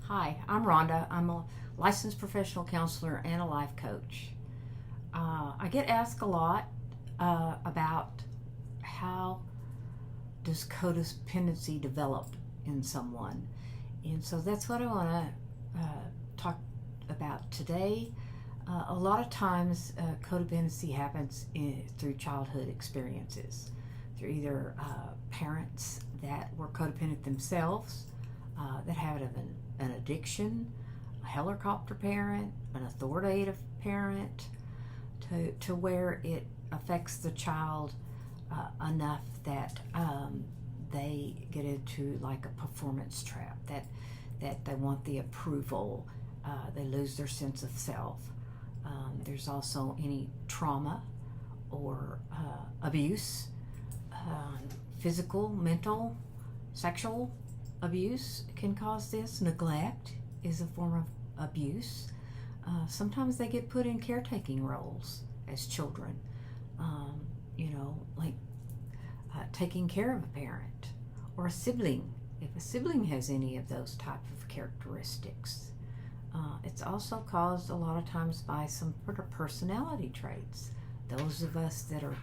Hi, I'm Rhonda. I'm a licensed professional counselor and a life coach. I get asked a lot about how does codependency develop in someone, and so that's what I want to talk about today. A lot of times, codependency happens through childhood experiences, through either parents that were codependent themselves, that had an addiction, a helicopter parent, an authoritative parent, to where it affects the child enough that they get into like a performance trap, that they want the approval, they lose their sense of self. There's also any trauma or abuse, physical, mental, sexual abuse can cause this. Neglect is a form of abuse. Sometimes they get put in caretaking roles as children, like taking care of a parent or a sibling, if a sibling has any of those type of characteristics. It's also caused a lot of times by some sort of personality traits. Those of us that are,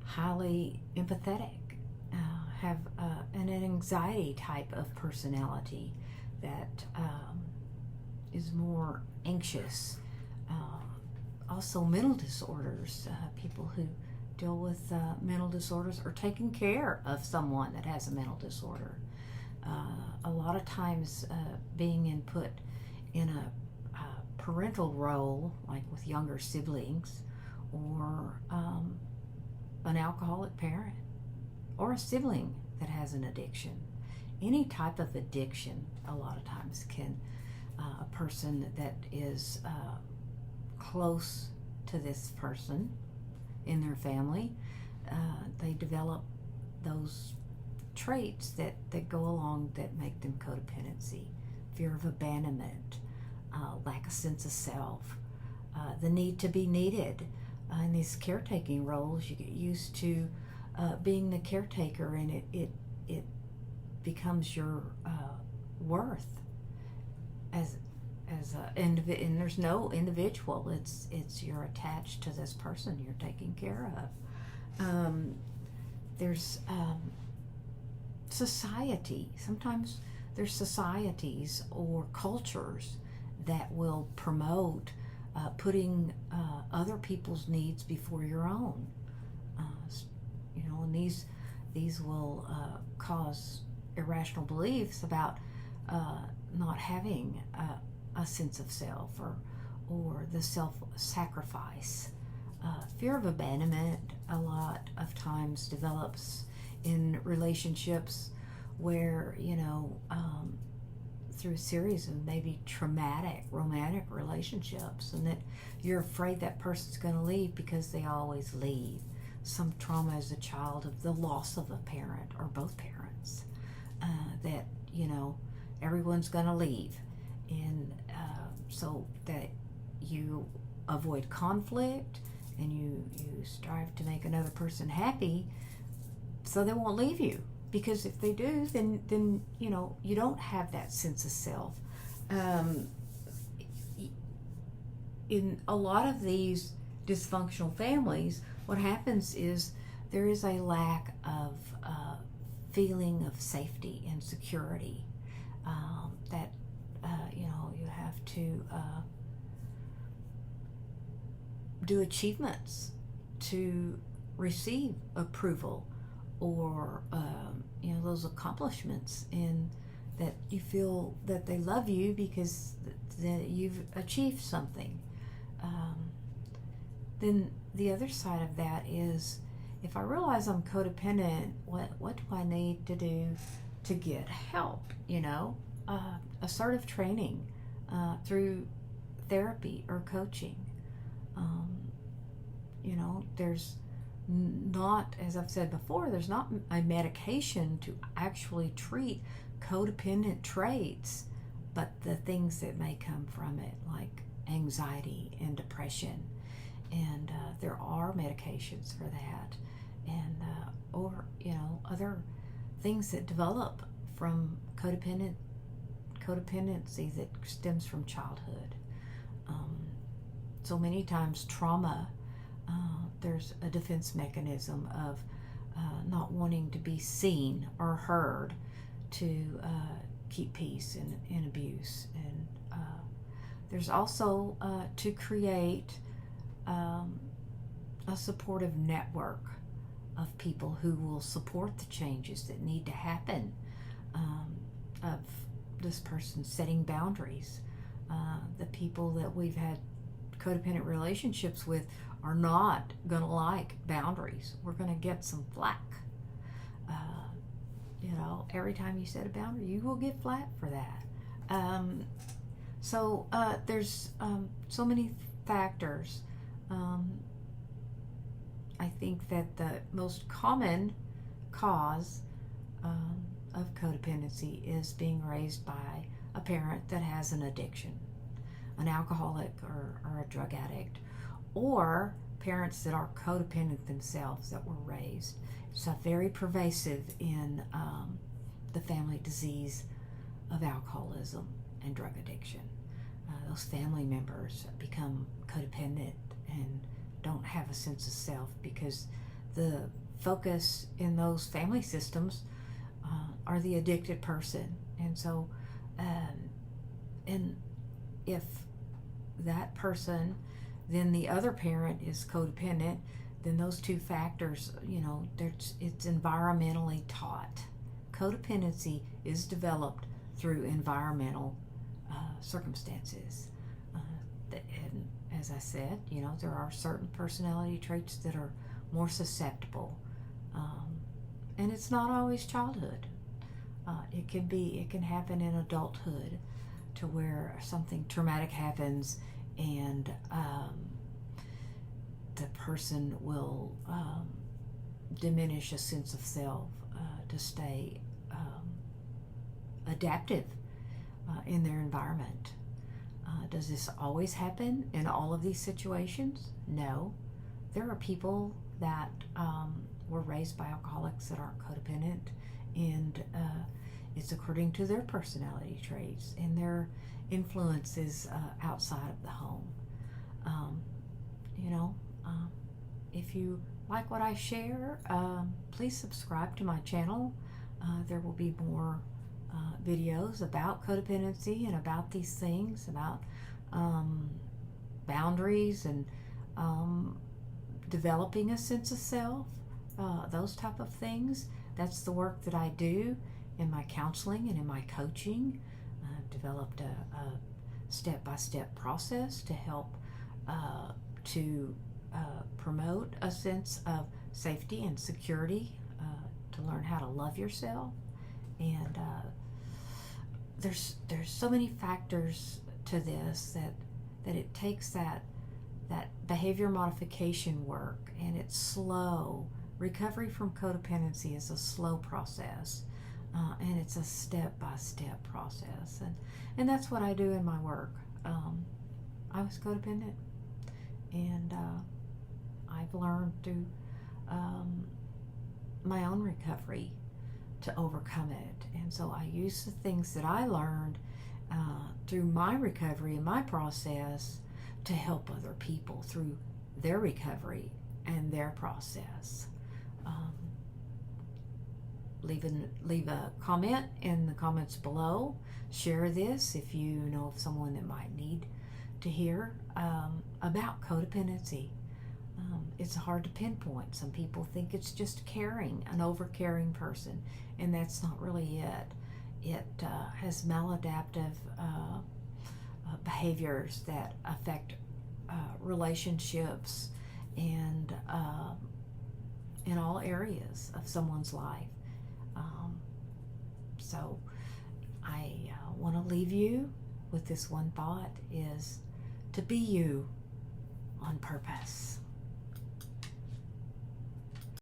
highly empathetic, have an anxiety type of personality that is more anxious. Also, mental disorders. People who deal with mental disorders are taking care of someone that has a mental disorder. A lot of times, being put in a parental role, like with younger siblings, or an alcoholic parent, or a sibling that has an addiction. Any type of addiction, a lot of times, can a person that is close to this person in their family, they develop those traits that go along that make them codependency. Fear of abandonment, lack of sense of self, the need to be needed. In these caretaking roles, you get used to being the caretaker, and it becomes your worth as and there's no individual. It's you're attached to this person you're taking care of. There's society. Sometimes there's societies or cultures that will promote putting other people's needs before your own. And these will cause irrational beliefs about not having a sense of self, or the self-sacrifice. Fear of abandonment a lot of times develops in relationships where, through a series of maybe traumatic romantic relationships, and that you're afraid that person's going to leave because they always leave. Some trauma as a child of the loss of a parent or both parents, that everyone's going to leave, and so that you avoid conflict, and you strive to make another person happy so they won't leave you, because if they do, then you don't have that sense of self. In a lot of these dysfunctional families, what happens is there is a lack of feeling of safety and security, that you have to do achievements to receive approval, or those accomplishments, and that you feel that they love you because that you've achieved something. Then the other side of that is, if I realize I'm codependent, what do I need to do to get help? Assertive training through therapy or coaching. There's not, as I've said before, there's not a medication to actually treat codependent traits, but the things that may come from it, like anxiety and depression. And there are medications for that, and or other things that develop from codependency that stems from childhood. So many times trauma, there's a defense mechanism of not wanting to be seen or heard to keep peace in abuse. And there's also to create a supportive network of people who will support the changes that need to happen, of this person setting boundaries. The people that we've had codependent relationships with are not going to like boundaries. We're going to get some flack. Every time you set a boundary, you will get flack for that. So there's so many factors. I think that the most common cause of codependency is being raised by a parent that has an addiction, an alcoholic or a drug addict, or parents that are codependent themselves that were raised. It's very pervasive in the family disease of alcoholism and drug addiction. Those family members become codependent and don't have a sense of self because the focus in those family systems are the addicted person. And so, and if that person, then the other parent is codependent, then those two factors, it's environmentally taught. Codependency is developed through environmental circumstances. And as I said, there are certain personality traits that are more susceptible. And it's not always childhood. It can happen in adulthood, to where something traumatic happens and the person will diminish a sense of self to stay adaptive in their environment. Does this always happen in all of these situations? No. There are people that were raised by alcoholics that aren't codependent, and it's according to their personality traits and their influences outside of the home. If you like what I share, please subscribe to my channel. There will be more videos about codependency and about these things, about boundaries and developing a sense of self, those type of things. That's the work that I do in my counseling and in my coaching. I've developed a step-by-step process to help to promote a sense of safety and security, to learn how to love yourself. And there's so many factors to this that it takes that behavior modification work, and it's slow. Recovery from codependency is a slow process, and it's a step-by-step process, and that's what I do in my work. I was codependent, and I've learned through my own recovery to overcome it. And so I use the things that I learned through my recovery and my process to help other people through their recovery and their process. Leave a comment in the comments below. Share this if you know of someone that might need to hear about codependency. It's hard to pinpoint. Some people think it's just caring, an over-caring person, and that's not really it. It has maladaptive behaviors that affect relationships and in all areas of someone's life. So I want to leave you with this one thought, is to be you on purpose.